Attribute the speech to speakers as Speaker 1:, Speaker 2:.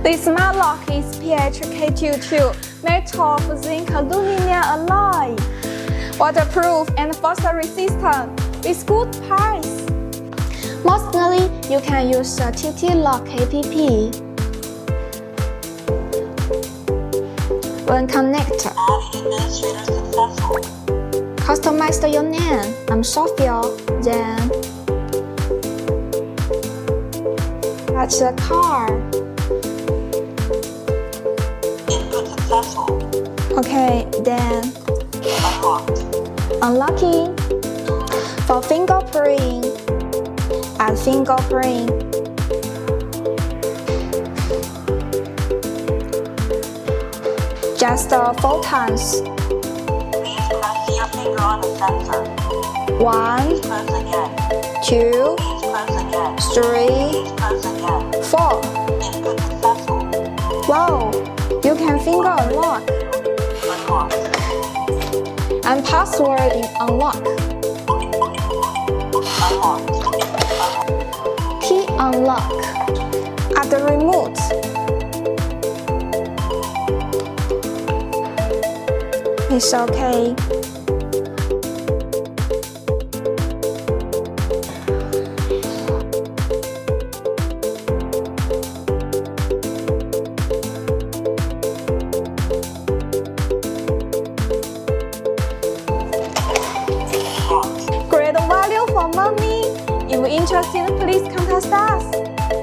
Speaker 1: The smart lock is PHK22 made of zinc aluminum alloy, waterproof and frost resistant, with good price. Mostly, you can use the TT Lock app. When connect, customize your name. I'm Sophia. Then touch the car.
Speaker 2: Input successful.
Speaker 1: Okay, then unlocking. For fingerprint, add fingerprint. Just 4 times.
Speaker 2: Please press your finger on the sensor.
Speaker 1: 1,
Speaker 2: Press again.
Speaker 1: 2,
Speaker 2: Please press again.
Speaker 1: 3,
Speaker 2: Press again.
Speaker 1: 4.
Speaker 2: Input successful.
Speaker 1: Wow, you can finger unlock
Speaker 2: Unlocked.
Speaker 1: and password in unlock.
Speaker 2: Unlocked.
Speaker 1: Key unlock. At the remote. It's okay.